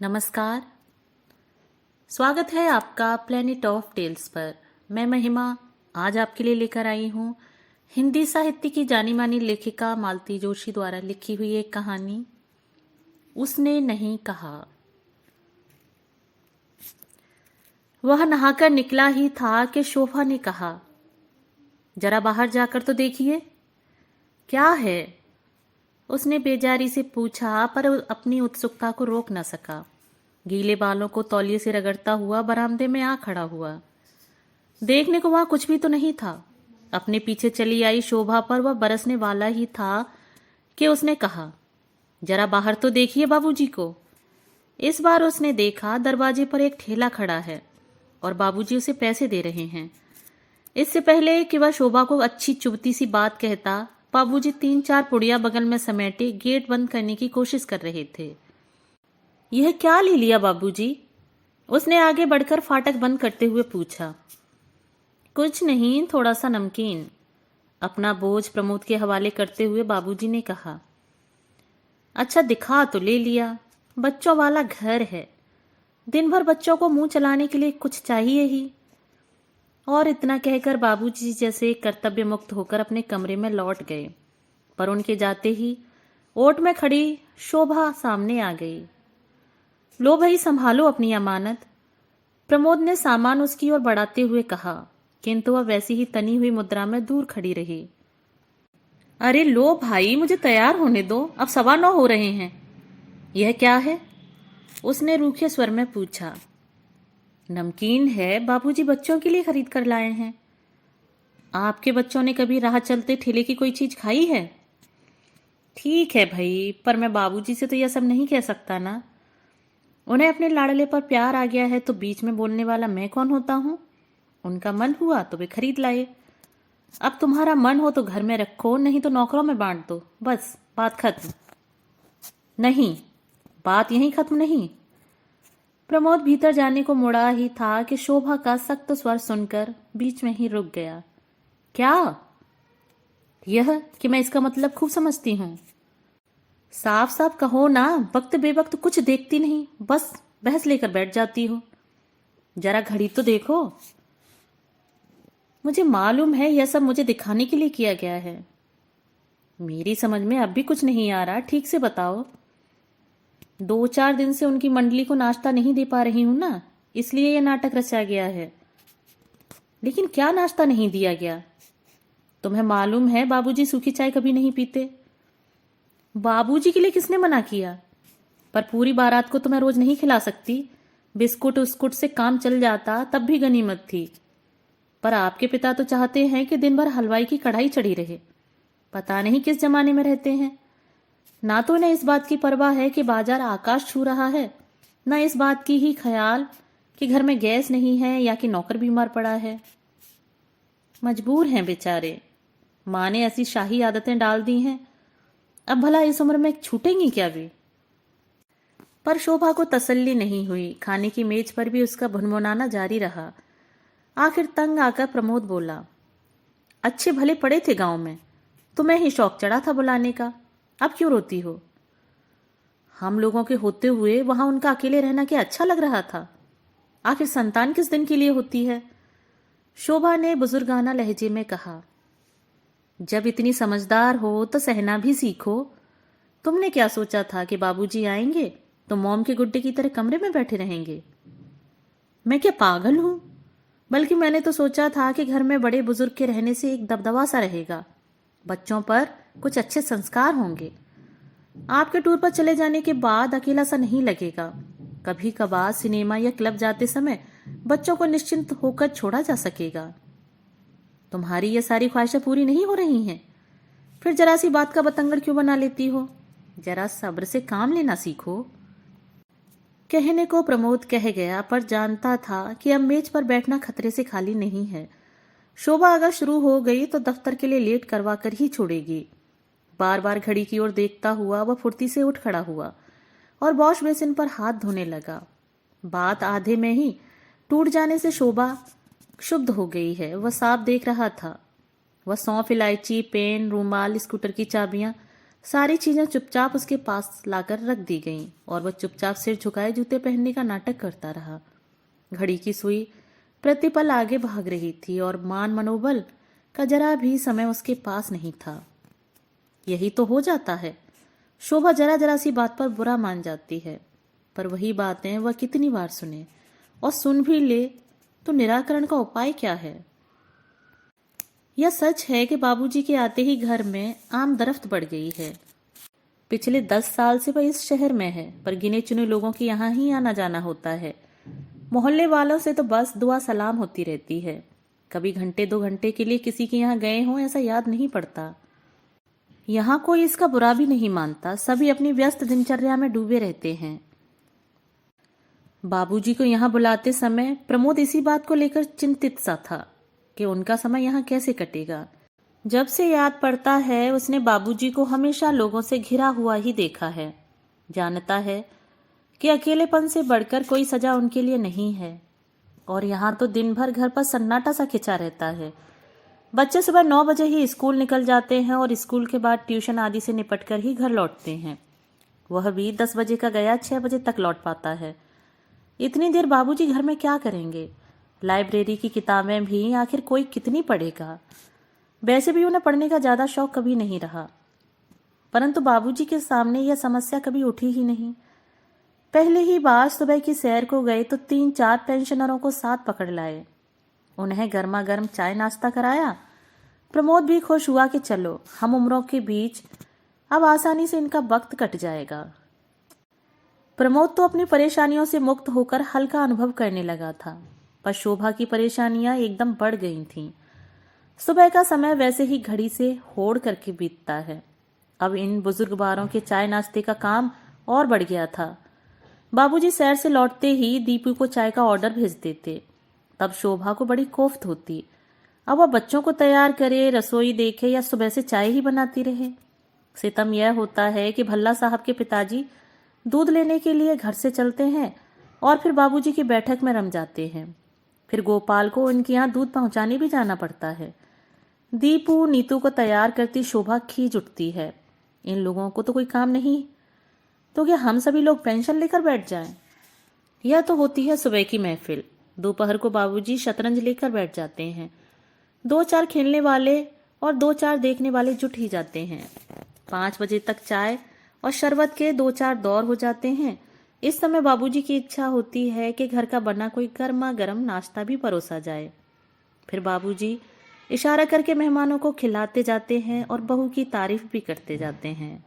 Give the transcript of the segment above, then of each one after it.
नमस्कार। स्वागत है आपका प्लेनेट ऑफ टेल्स पर। मैं महिमा आज आपके लिए लेकर आई हूँ हिंदी साहित्य की जानी मानी लेखिका मालती जोशी द्वारा लिखी हुई एक कहानी, उसने नहीं कहा। वह नहाकर निकला ही था कि शोभा ने कहा, जरा बाहर जाकर तो देखिए। क्या है? उसने बेजारी से पूछा, पर अपनी उत्सुकता को रोक न सका। गीले बालों को तौलिए से रगड़ता हुआ बरामदे में आ खड़ा हुआ। देखने को वहां कुछ भी तो नहीं था। अपने पीछे चली आई शोभा पर वह बरसने वाला ही था कि उसने कहा, जरा बाहर तो देखिए बाबूजी को। इस बार उसने देखा दरवाजे पर एक ठेला खड़ा है और बाबूजी उसे पैसे दे रहे हैं। इससे पहले कि वह शोभा को अच्छी चुभती सी बात कहता, बाबूजी 3-4 पुड़िया बगल में समेटे गेट बंद करने की कोशिश कर रहे थे। यह क्या ले लिया बाबूजी? उसने आगे बढ़कर फाटक बंद करते हुए पूछा। कुछ नहीं, थोड़ा सा नमकीन। अपना बोझ प्रमोद के हवाले करते हुए बाबूजी ने कहा। अच्छा, दिखा तो ले लिया। बच्चों वाला घर है, दिन भर बच्चों को मुंह चलाने के लिए कुछ चाहिए ही। और इतना कहकर बाबूजी जैसे कर्तव्य मुक्त होकर अपने कमरे में लौट गए, पर उनके जाते ही ओट में खड़ी शोभा सामने आ गई। लो भाई, संभालो अपनी अमानत, प्रमोद ने सामान उसकी ओर बढ़ाते हुए कहा, किंतु वह वैसी ही तनी हुई मुद्रा में दूर खड़ी रही। अरे लो भाई, मुझे तैयार होने दो, अब 9:15 हो रहे हैं। यह क्या है? उसने रूखे स्वर में पूछा। नमकीन है, बाबूजी बच्चों के लिए खरीद कर लाए हैं। आपके बच्चों ने कभी राह चलते ठेले की कोई चीज खाई है? ठीक है भाई, पर मैं बाबूजी से तो यह सब नहीं कह सकता ना। उन्हें अपने लाडले पर प्यार आ गया है तो बीच में बोलने वाला मैं कौन होता हूँ? उनका मन हुआ तो वे खरीद लाए। अब तुम्हारा मन हो तो घर में रखो, नहीं तो नौकरों में बांट दो, बस बात खत्म। नहीं, बात यहीं खत्म नहीं। प्रमोद भीतर जाने को मुड़ा ही था कि शोभा का सख्त स्वर सुनकर बीच में ही रुक गया। क्या? यह कि मैं इसका मतलब खूब समझती हूँ। साफ साफ कहो ना, वक्त बेवक्त कुछ देखती नहीं, बस बहस लेकर बैठ जाती हो। जरा घड़ी तो देखो। मुझे मालूम है यह सब मुझे दिखाने के लिए किया गया है। मेरी समझ में अब भी कुछ नहीं आ रहा, ठीक से बताओ। 2-4 दिन से उनकी मंडली को नाश्ता नहीं दे पा रही हूं ना, इसलिए यह नाटक रचा गया है। लेकिन क्या नाश्ता नहीं दिया गया? तुम्हें मालूम है बाबूजी सूखी चाय कभी नहीं पीते। बाबूजी के लिए किसने मना किया? पर पूरी बारात को तो मैं रोज नहीं खिला सकती। बिस्कुट उस्कुट से काम चल जाता, तब भी गनीमत थी। पर आपके पिता तो चाहते हैं कि दिन भर हलवाई की कढ़ाई चढ़ी रहे। पता नहीं किस जमाने में रहते हैं। ना तो इन्हें इस बात की परवाह है कि बाजार आकाश छू रहा है, ना इस बात की ही ख्याल कि घर में गैस नहीं है या कि नौकर बीमार पड़ा है। मजबूर हैं बेचारे, माँ ने ऐसी शाही आदतें डाल दी हैं। अब भला इस उम्र में छूटेंगी क्या वे? पर शोभा को तसल्ली नहीं हुई। खाने की मेज पर भी उसका भुनभुनाना जारी रहा। आखिर तंग आकर प्रमोद बोला, अच्छे भले पड़े थे गांव में, तुम्हें ही शौक चढ़ा था बुलाने का, अब क्यों रोती हो? हम लोगों के होते हुए वहां उनका अकेले रहना क्या अच्छा लग रहा था? आखिर संतान किस दिन के लिए होती है? शोभा ने बुजुर्गाना लहजे में कहा। जब इतनी समझदार हो तो सहना भी सीखो। तुमने क्या सोचा था कि बाबूजी आएंगे तो मोम के गुड्डे की तरह कमरे में बैठे रहेंगे? मैं क्या पागल हूं? बल्कि मैंने तो सोचा था कि घर में बड़े बुजुर्ग के रहने से एक दबदबा सा रहेगा, बच्चों पर कुछ अच्छे संस्कार होंगे। आपके टूर पर चले जाने के बाद अकेला सा नहीं लगेगा। कभी कभार सिनेमा या क्लब जाते समय बच्चों को निश्चिंत होकर छोड़ा जा सकेगा। तुम्हारी ये सारी ख्वाहिशें पूरी नहीं हो रही हैं, फिर जरा सी बात का बतंगड़ क्यों बना लेती हो? जरा सब्र से काम लेना सीखो। कहने को प्रमोद कह गया, पर जानता था कि अब मेज पर बैठना खतरे से खाली नहीं है। शोभा अगर शुरू हो गई तो दफ्तर के लिए लेट करवा कर ही छोड़ेगी। बार बार घड़ी की ओर देखता हुआ वह फुर्ती से उठ खड़ा हुआ और वॉश बेसिन पर हाथ धोने लगा। बात आधे में ही टूट जाने से शोभा क्षुब्ध हो गई है। वह साफ देख रहा था। वह सौंफ, इलायची, पेन, रूमाल, स्कूटर की चाबियां सारी चीजें चुपचाप उसके पास लाकर रख दी गईं और वह चुपचाप सिर झुकाए जूते पहनने का नाटक करता रहा। घड़ी की सुई प्रतिपल आगे भाग रही थी और मान मनोबल का जरा भी समय उसके पास नहीं था। यही तो हो जाता है, शोभा जरा जरा सी बात पर बुरा मान जाती है, पर वही बातें वह कितनी बार सुने और सुन भी ले तो निराकरण का उपाय क्या है। यह सच है कि बाबूजी के आते ही घर में आमदरफ्त बढ़ गई है। पिछले 10 साल से वह इस शहर में है, पर गिने चुने लोगों के यहाँ ही आना जाना होता है। मोहल्ले वालों से तो बस दुआ सलाम होती रहती है। कभी घंटे 2 घंटे के लिए किसी के यहाँ गए हों ऐसा याद नहीं पड़ता। यहाँ कोई इसका बुरा भी नहीं मानता, सभी अपनी व्यस्त दिनचर्या में डूबे रहते हैं। बाबूजी को यहाँ बुलाते समय प्रमोद इसी बात को लेकर चिंतित सा था कि उनका समय यहाँ कैसे कटेगा। जब से याद पड़ता है उसने बाबूजी को हमेशा लोगों से घिरा हुआ ही देखा है। जानता है कि अकेलेपन से बढ़कर कोई सजा उनके लिए नहीं है। और यहाँ तो दिन भर घर पर सन्नाटा सा खिंचा रहता है। बच्चे सुबह 9 बजे ही स्कूल निकल जाते हैं और स्कूल के बाद ट्यूशन आदि से निपटकर ही घर लौटते हैं। वह भी 10 बजे का गया 6 बजे तक लौट पाता है। इतनी देर बाबूजी घर में क्या करेंगे? लाइब्रेरी की किताबें भी आखिर कोई कितनी पढ़ेगा? वैसे भी उन्हें पढ़ने का ज्यादा शौक कभी नहीं रहा, परंतु बाबूजी के सामने यह समस्या कभी उठी ही नहीं। पहले ही बार सुबह की सैर को गए तो 3-4 पेंशनरों को साथ पकड़ लाए। उन्हें गर्मा गर्म चाय नाश्ता कराया। प्रमोद भी खुश हुआ कि चलो हम उम्रों के बीच अब आसानी से इनका वक्त कट जाएगा। प्रमोद तो अपनी परेशानियों से मुक्त होकर हल्का अनुभव करने लगा था, पर शोभा की परेशानियां एकदम बढ़ गई थीं। सुबह का समय वैसे ही घड़ी से होड़ करके बीतता है। अब इन बुजुर्ग बारों के चाय नाश्ते का काम और बढ़ गया था। बाबूजी सैर से लौटते ही दीपू को चाय का ऑर्डर भेज देते। तब शोभा को बड़ी कोफ्त होती। अब वह बच्चों को तैयार करे, रसोई देखे या सुबह से चाय ही बनाती रहे। सितम यह होता है कि भल्ला साहब के पिताजी दूध लेने के लिए घर से चलते हैं और फिर बाबूजी की बैठक में रम जाते हैं। फिर गोपाल को उनके यहाँ दूध पहुंचाने भी जाना पड़ता है। दीपू नीतू को तैयार करती शोभा खींच उठती है। इन लोगों को तो कोई काम नहीं, तो क्या हम सभी लोग पेंशन लेकर बैठ जाएं? यह तो होती है सुबह की महफिल। दोपहर को बाबूजी शतरंज लेकर बैठ जाते हैं। 2-4 खेलने वाले और 2-4 देखने वाले जुट ही जाते हैं। 5 बजे तक चाय और शरबत के 2-4 दौर हो जाते हैं। इस समय बाबूजी की इच्छा होती है कि घर का बना कोई गर्मा गर्म नाश्ता भी परोसा जाए। फिर बाबूजी इशारा करके मेहमानों को खिलाते जाते हैं और बहू की तारीफ भी करते जाते हैं।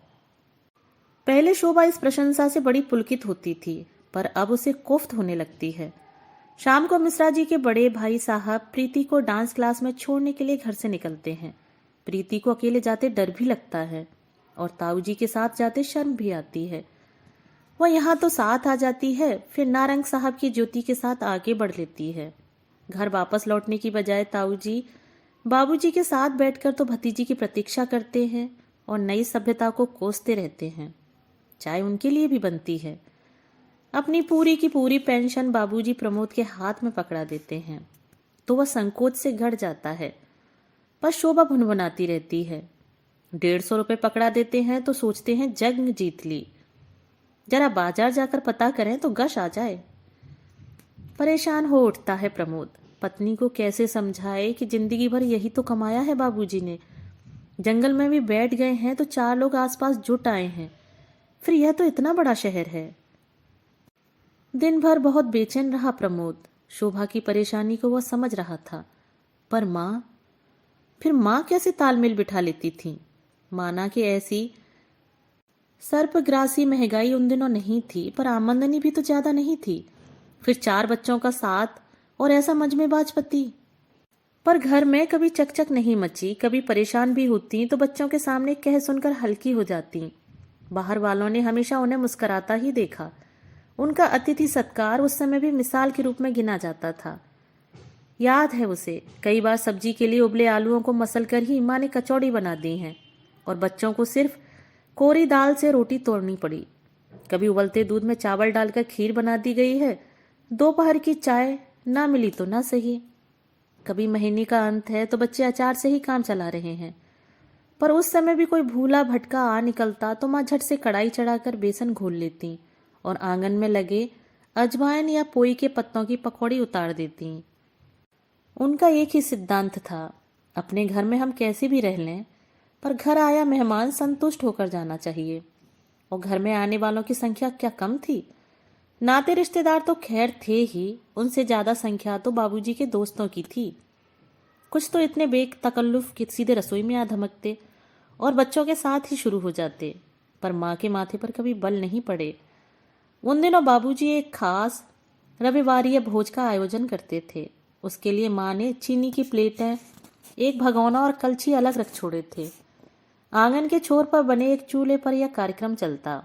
पहले शोभा इस प्रशंसा से बड़ी पुलकित होती थी, पर अब उसे कोफ्त होने लगती है। शाम को मिश्रा जी के बड़े भाई साहब प्रीति को डांस क्लास में छोड़ने के लिए घर से निकलते हैं। प्रीति को अकेले जाते डर भी लगता है और ताऊ जी के साथ जाते शर्म भी आती है। वह यहाँ तो साथ आ जाती है, फिर नारंग साहब की ज्योति के साथ आगे बढ़ लेती है। घर वापस लौटने की बजाय ताऊ जी बाबूजी के साथ बैठकर तो भतीजी की प्रतीक्षा करते हैं और नई सभ्यता को कोसते रहते हैं। चाय उनके लिए भी बनती है। अपनी पूरी की पूरी पेंशन बाबूजी प्रमोद के हाथ में पकड़ा देते हैं तो वह संकोच से गड़ जाता है, पर शोभा भुनभुनाती रहती है। 150 रुपए पकड़ा देते हैं तो सोचते हैं जंग जीत ली, जरा बाजार जाकर पता करें तो गश आ जाए। परेशान हो उठता है प्रमोद। पत्नी को कैसे समझाए कि जिंदगी भर यही तो कमाया है बाबूजी ने। जंगल में भी बैठ गए हैं तो 4 लोग आसपास जुट आए हैं, फिर यह तो इतना बड़ा शहर है। दिन भर बहुत बेचैन रहा प्रमोद। शोभा की परेशानी को वह समझ रहा था, पर फिर माँ कैसे तालमेल बिठा लेती थी। माना कि ऐसी सर्पग्रासी महंगाई उन दिनों नहीं थी, पर आमदनी भी तो ज्यादा नहीं थी। फिर 4 बच्चों का साथ और ऐसा मजमेबाज पति। पर घर में कभी चकचक नहीं मची, कभी परेशान भी होती तो बच्चों के सामने कह सुनकर हल्की हो जाती। बाहर वालों ने हमेशा उन्हें मुस्कुराता ही देखा। उनका अतिथि सत्कार उस समय भी मिसाल के रूप में गिना जाता था। याद है उसे, कई बार सब्जी के लिए उबले आलूओं को मसल कर ही माँ ने कचौड़ी बना दी हैं और बच्चों को सिर्फ कोरी दाल से रोटी तोड़नी पड़ी। कभी उबलते दूध में चावल डालकर खीर बना दी गई है। दोपहर की चाय ना मिली तो ना सही। कभी महीने का अंत है तो बच्चे अचार से ही काम चला रहे हैं। पर उस समय भी कोई भूला भटका आ निकलता तो माँ झट से कढ़ाई चढ़ाकर बेसन घोल लेती और आंगन में लगे अजवाइन या पोई के पत्तों की पकौड़ी उतार देती। उनका एक ही सिद्धांत था, अपने घर में हम कैसे भी रह लें, पर घर आया मेहमान संतुष्ट होकर जाना चाहिए। और घर में आने वालों की संख्या क्या कम थी। नाते रिश्तेदार तो खैर थे ही, उनसे ज्यादा संख्या तो बाबूजी के दोस्तों की थी। कुछ तो इतने बेतकल्लुफ कि सीधे रसोई में आ धमकते और बच्चों के साथ ही शुरू हो जाते, पर माँ के माथे पर कभी बल नहीं पड़े। उन दिनों बाबूजी एक खास रविवारीय भोज का आयोजन करते थे। उसके लिए माँ ने चीनी की प्लेटें, एक भगोना और कलछी अलग रख छोड़े थे। आंगन के छोर पर बने एक चूल्हे पर यह कार्यक्रम चलता।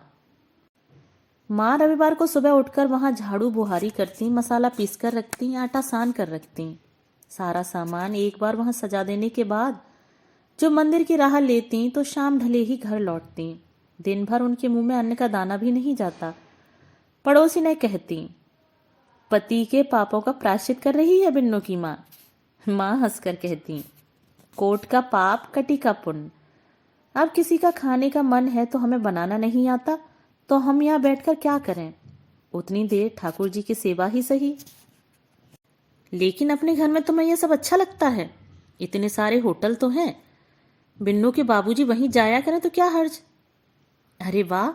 माँ रविवार को सुबह उठकर वहां झाड़ू बुहारी करती, मसाला पीस कर रखती, आटा सान कर रखती। सारा सामान एक बार वहां सजा देने के बाद जो मंदिर की राह लेती तो शाम ढले ही घर लौटती। दिन भर उनके मुंह में अन्न का दाना भी नहीं जाता। पड़ोसी ने कहती, पति के पापों का प्रायश्चित कर रही है बिन्नों की माँ। माँ हंसकर कहती, कोट का पाप कटी का पुण्य। अब किसी का खाने का मन है तो हमें बनाना नहीं आता, तो हम यहाँ बैठकर क्या करें। उतनी देर ठाकुर जी की सेवा ही सही। लेकिन अपने घर में तुम्हें यह सब अच्छा लगता है, इतने सारे होटल तो हैं, बिन्नू के बाबूजी वहीं जाया करें तो क्या हर्ज। अरे वाह,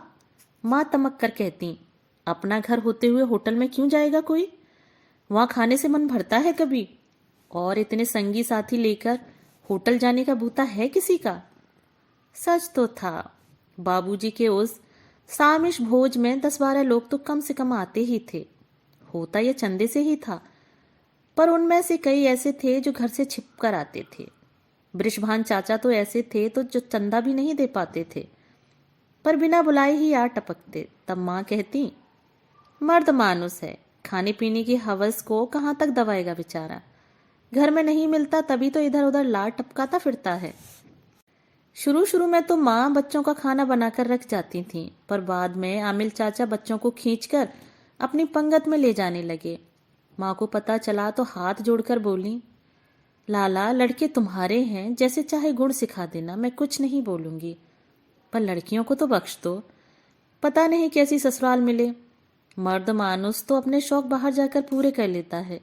माँ तमक कर कहती, अपना घर होते हुए होटल में क्यों जाएगा कोई, वहां खाने से मन भरता है कभी। और इतने संगी साथी लेकर होटल जाने का भूता है किसी का। सच तो था, बाबूजी के उस सामिश भोज में 10-12 लोग तो कम से कम आते ही थे। होता यह चंदे से ही था, पर उनमें से कई ऐसे थे जो घर से छिप कर आते थे। वृषभान चाचा तो ऐसे थे तो जो चंदा भी नहीं दे पाते थे, पर बिना बुलाए ही आ टपकते। तब माँ कहती, मर्द मानुस है, खाने पीने की हवस को कहाँ तक दबाएगा बेचारा। घर में नहीं मिलता तभी तो इधर उधर लार टपकाता फिरता है। शुरू शुरू में तो माँ बच्चों का खाना बनाकर रख जाती थी, पर बाद में आमिल चाचा बच्चों को खींचकर अपनी पंगत में ले जाने लगे। माँ को पता चला तो हाथ जोड़कर बोली, लाला लड़के तुम्हारे हैं, जैसे चाहे गुण सिखा देना, मैं कुछ नहीं बोलूंगी, पर लड़कियों को तो बख्श दो। पता नहीं कैसी ससुराल मिले। मर्द मानुस तो अपने शौक बाहर जाकर पूरे कर लेता है,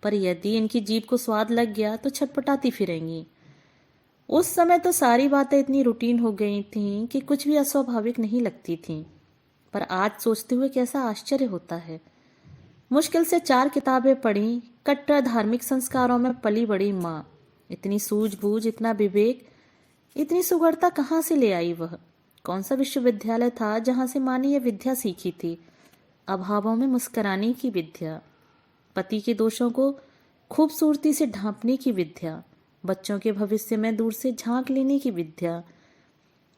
पर यदि इनकी जीभ को स्वाद लग गया तो छटपटाती फिरेंगी। उस समय तो सारी बातें इतनी रूटीन हो गई थीं कि कुछ भी अस्वाभाविक नहीं लगती थीं, पर आज सोचते हुए कैसा आश्चर्य होता है। मुश्किल से 4 किताबें पढ़ी, कट्टर धार्मिक संस्कारों में पली बड़ी माँ, इतनी सूझबूझ, इतना विवेक, इतनी सुगढ़ता कहाँ से ले आई वह। कौन सा विश्वविद्यालय था जहां से माँ ने यह विद्या सीखी थी, अभावों में मुस्कुराने की विद्या, पति के दोषों को खूबसूरती से ढांपने की विद्या, बच्चों के भविष्य में दूर से झांक लेने की विद्या,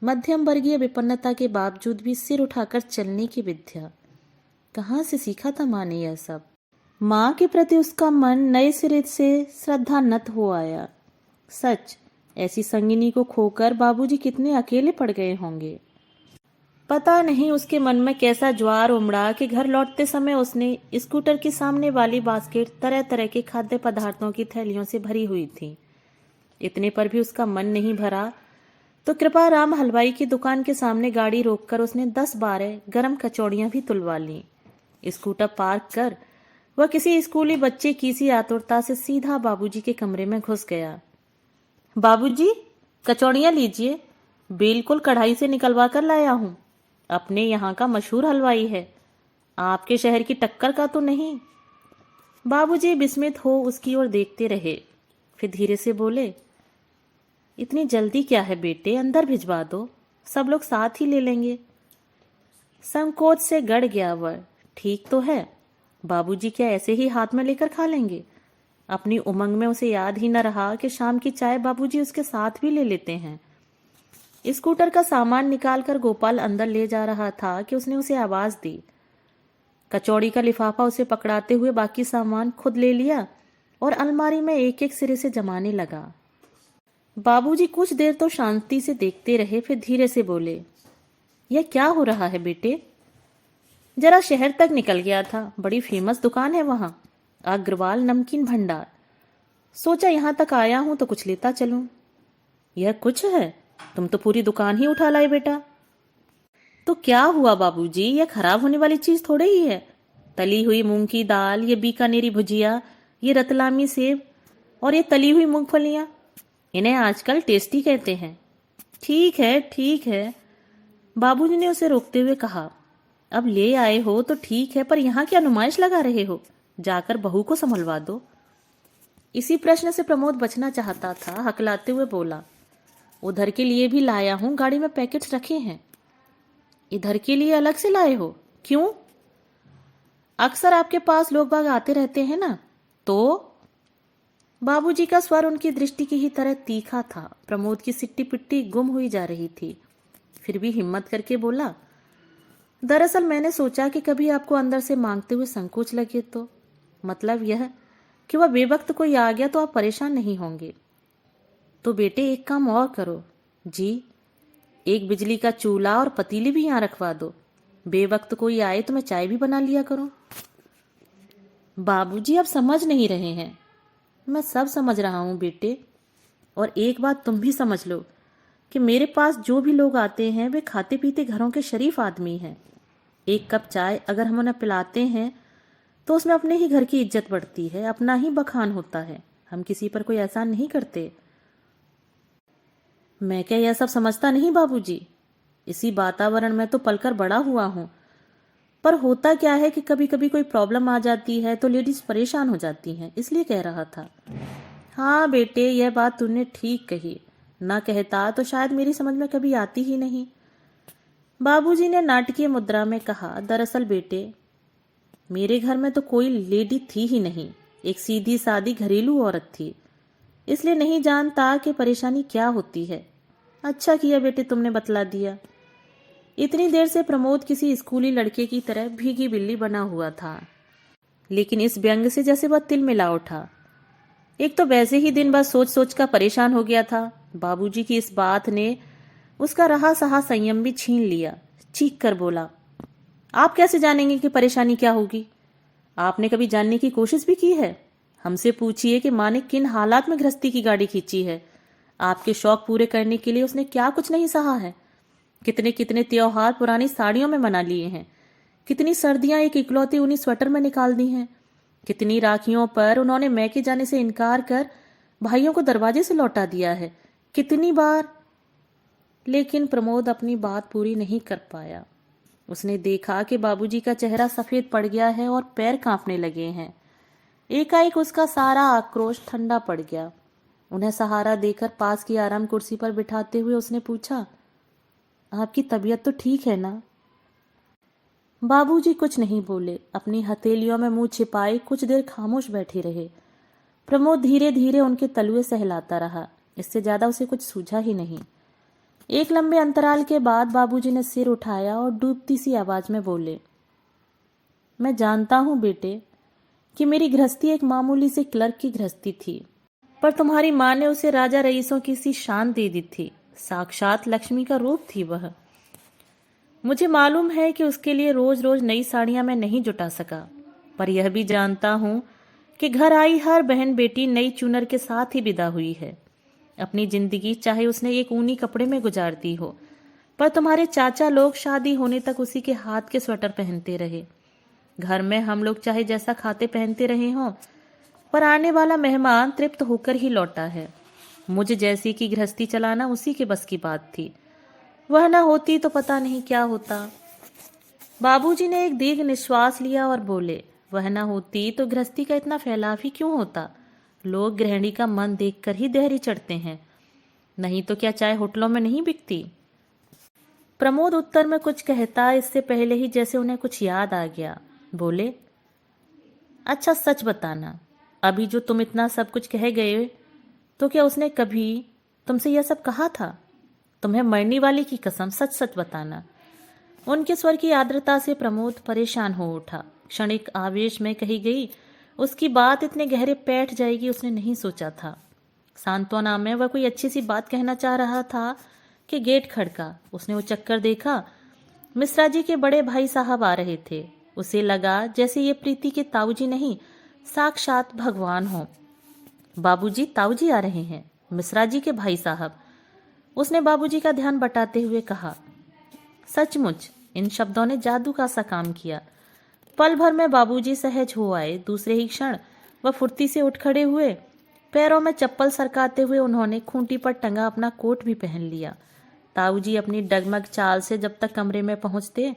मध्यम वर्गीय विपन्नता के बावजूद भी सिर उठाकर चलने की विद्या। कहाँ से सीखा था माँ ने यह सब। माँ के प्रति उसका मन नए सिरे से श्रद्धान्वित हो आया। सच, ऐसी संगिनी को खोकर बाबूजी कितने अकेले पड़ गए होंगे। पता नहीं उसके मन में कैसा ज्वार उमड़ा कि घर लौटते समय उसने स्कूटर के सामने वाली बास्केट तरह तरह के खाद्य पदार्थों की थैलियों से भरी हुई थी। इतने पर भी उसका मन नहीं भरा तो कृपा राम हलवाई की दुकान के सामने गाड़ी रोककर उसने 10-12 गरम कचौड़ियां भी तुलवा ली। स्कूटर पार्क कर वह किसी स्कूली बच्चे की सी आतुरता से सीधा बाबूजी के कमरे में घुस गया। बाबूजी, कचौड़ियां लीजिए, बिल्कुल कढ़ाई से निकलवा कर लाया हूं, अपने यहाँ का मशहूर हलवाई है, आपके शहर की टक्कर का तो नहीं। बाबूजी विस्मित हो उसकी ओर देखते रहे, फिर धीरे से बोले, इतनी जल्दी क्या है बेटे, अंदर भिजवा दो, सब लोग साथ ही ले लेंगे। संकोच से गड़ गया वह। ठीक तो है, बाबूजी क्या ऐसे ही हाथ में लेकर खा लेंगे। अपनी उमंग में उसे याद ही न रहा कि शाम की चाय बाबूजी उसके साथ भी ले लेते हैं। स्कूटर का सामान निकालकर गोपाल अंदर ले जा रहा था कि उसने उसे आवाज दी। कचौड़ी का लिफाफा उसे पकड़ाते हुए बाकी सामान खुद ले लिया और अलमारी में एक एक सिरे से जमाने लगा। बाबूजी कुछ देर तो शांति से देखते रहे, फिर धीरे से बोले, यह क्या हो रहा है बेटे। जरा शहर तक निकल गया था, बड़ी फेमस दुकान है वहां, अग्रवाल नमकीन भंडार। सोचा यहां तक आया हूं तो कुछ लेता चलूं। यह कुछ है, तुम तो पूरी दुकान ही उठा लाए बेटा। तो क्या हुआ बाबूजी, ये खराब होने वाली चीज थोड़े ही है। तली हुई मूंग की दाल, ये बीकानेरी भुजिया, ये रतलामी सेब और ये तली हुई मूंगफलियां, इन्हें आजकल टेस्टी कहते हैं। ठीक है, बाबूजी ने उसे रोकते हुए कहा। अब ले आए हो तो ठीक है, पर यहाँ क्या नुमाइश लगा रहे हो? जाकर बहू को संभलवा दो। इसी प्रश्न से प्रमोद बचना चाहता था, हकलाते हुए बोला, उधर के लिए भी लाया हूं, गाड़ी में पैकेट्स रखे हैं। इधर के लिए अलग से लाए हो? क्यों? अक्सर आपके पास लोग बाग आते रहते हैं ना, तो बाबूजी का स्वर उनकी दृष्टि की ही तरह तीखा था। प्रमोद की सिट्टी पिट्टी गुम हुई जा रही थी, फिर भी हिम्मत करके बोला, दरअसल मैंने सोचा कि कभी आपको अंदर से मांगते हुए संकोच लगे तो, मतलब यह कि वह बेवक्त कोई आ गया तो आप परेशान नहीं होंगे। तो बेटे एक काम और करो जी, एक बिजली का चूल्हा और पतीली भी यहाँ रखवा दो। बेवक्त कोई आए तो मैं चाय भी बना लिया करूं। बाबूजी आप समझ नहीं रहे हैं। मैं सब समझ रहा हूं बेटे, और एक बात तुम भी समझ लो कि मेरे पास जो भी लोग आते हैं वे खाते पीते घरों के शरीफ आदमी हैं। एक कप चाय अगर हम उन्हें पिलाते हैं तो उसमें अपने ही घर की इज्जत बढ़ती है, अपना ही बखान होता है। हम किसी पर कोई एहसान नहीं करते। मैं क्या यह सब समझता नहीं बाबूजी? इसी वातावरण में तो पलकर बड़ा हुआ हूं। पर होता क्या है कि कभी कभी कोई प्रॉब्लम आ जाती है तो लेडीज परेशान हो जाती हैं, इसलिए कह रहा था। हाँ बेटे, यह बात तूने ठीक कही, ना कहता तो शायद मेरी समझ में कभी आती ही नहीं। बाबूजी ने नाटकीय मुद्रा में कहा, दरअसल बेटे मेरे घर में तो कोई लेडी थी ही नहीं, एक सीधी सादी घरेलू औरत थी, इसलिए नहीं जानता कि परेशानी क्या होती है। अच्छा किया बेटे तुमने बतला दिया। इतनी देर से प्रमोद किसी स्कूली लड़के की तरह भीगी बिल्ली बना हुआ था, लेकिन इस व्यंग से जैसे वह तिल मिला उठा। एक तो वैसे ही दिन भर सोच सोच कर परेशान हो गया था, बाबूजी की इस बात ने उसका रहा सहा संयम भी छीन लिया। चीख कर बोला, आप कैसे जानेंगे कि परेशानी क्या होगी? आपने कभी जानने की कोशिश भी की है? हमसे पूछिए कि माँ ने किन हालात में गृहस्थी की गाड़ी खींची है। आपके शौक पूरे करने के लिए उसने क्या कुछ नहीं सहा है। कितने कितने त्योहार पुरानी साड़ियों में मना लिए हैं, कितनी सर्दियां एक इकलौती ऊनी स्वेटर में निकाल दी हैं, कितनी राखियों पर उन्होंने मैके जाने से इनकार कर भाइयों को दरवाजे से लौटा दिया है, कितनी बार। लेकिन प्रमोद अपनी बात पूरी नहीं कर पाया। उसने देखा कि बाबूजी का चेहरा सफेद पड़ गया है और पैर कांपने लगे हैं। एकाएक उसका सारा आक्रोश ठंडा पड़ गया। उन्हें सहारा देकर पास की आराम कुर्सी पर बिठाते हुए उसने पूछा, आपकी तबीयत तो ठीक है ना? बाबूजी कुछ नहीं बोले, अपनी हथेलियों में मुंह छिपाए कुछ देर खामोश बैठे रहे। प्रमोद धीरे धीरे उनके तलुए सहलाता रहा, इससे ज्यादा उसे कुछ सूझा ही नहीं। एक लंबे अंतराल के बाद बाबूजी ने सिर उठाया और डूबती सी आवाज में बोले, मैं जानता हूं बेटे कि मेरी गृहस्थी एक मामूली से क्लर्क की गृहस्थी थी, पर तुम्हारी माँ ने उसे राजा रईसों की सी शान दे दी थी। साक्षात लक्ष्मी का रूप थी वह। मुझे मालूम है कि उसके लिए रोज रोज नई साड़ियां मैं नहीं जुटा सका, पर यह भी जानता हूं कि घर आई हर बहन बेटी नई चुनर के साथ ही विदा हुई है। अपनी जिंदगी चाहे उसने एक ऊनी कपड़े में गुजार दी हो, पर तुम्हारे चाचा लोग शादी होने तक उसी के हाथ के स्वेटर पहनते रहे। घर में हम लोग चाहे जैसा खाते पहनते रहे हों, पर आने वाला मेहमान तृप्त होकर ही लौटा है। मुझ जैसी की गृहस्थी चलाना उसी के बस की बात थी। वह न होती तो पता नहीं क्या होता। बाबूजी ने एक दीर्घ निश्वास लिया और बोले, वह न होती तो गृहस्थी का इतना फैलाव ही क्यों होता? लोग गृहिणी का मन देखकर ही देहरी चढ़ते हैं, नहीं तो क्या चाय होटलों में नहीं बिकती? प्रमोद उत्तर में कुछ कहता, इससे पहले ही जैसे उन्हें कुछ याद आ गया, बोले, अच्छा सच बताना, अभी जो तुम इतना सब कुछ कह गए, तो क्या उसने कभी तुमसे यह सब कहा था? तुम्हें मरने वाली की कसम, सच सच बताना। उनके स्वर की आर्द्रता से प्रमोद परेशान हो उठा। क्षणिक आवेश में कही गई उसकी बात इतने गहरे बैठ जाएगी उसने नहीं सोचा था। सांत्वना में वह कोई अच्छी सी बात कहना चाह रहा था कि गेट खड़का। उसने वो चक्कर देखा, मिश्रा जी के बड़े भाई साहब आ रहे थे। उसे लगा जैसे ये प्रीति के ताऊजी नहीं, साक्षात भगवान हो। बाबूजी, ताऊजी आ रहे हैं, मिश्रा जी के भाई साहब। उसने बाबूजी का ध्यान बटाते हुए कहा। सचमुच इन शब्दों ने जादू का सा काम किया। पल भर में बाबूजी सहज हो आए। दूसरे ही क्षण वह फुर्ती से उठ खड़े हुए। पैरों में चप्पल सरकाते हुए उन्होंने खूंटी पर टंगा अपना कोट भी पहन लिया। ताऊजी अपनी डगमग चाल से जब तक कमरे में पहुंचते,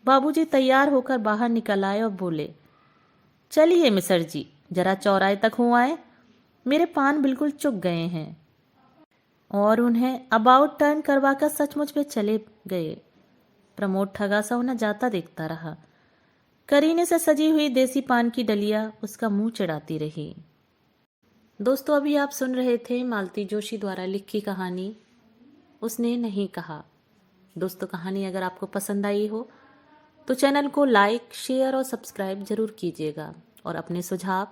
बाबूजी तैयार होकर बाहर निकल आए और बोले, चलिए मिसर जी, जरा चौराहे तक हो आए, मेरे पान बिल्कुल चुक गए हैं। और उन्हें अबाउट टर्न करवाकर सचमुच में चले गए। प्रमोद ठगा सा उन्हें जाता देखता रहा। करीने से सजी हुई देसी पान की डलिया उसका मुंह चिढ़ाती रही। दोस्तों, अभी आप सुन रहे थे मालती जोशी द्वारा लिखी कहानी उसने नहीं कहा। दोस्तों, कहानी अगर आपको पसंद आई हो तो चैनल को लाइक, शेयर और सब्सक्राइब जरूर कीजिएगा और अपने सुझाव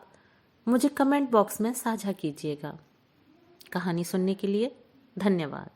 मुझे कमेंट बॉक्स में साझा कीजिएगा। कहानी सुनने के लिए धन्यवाद।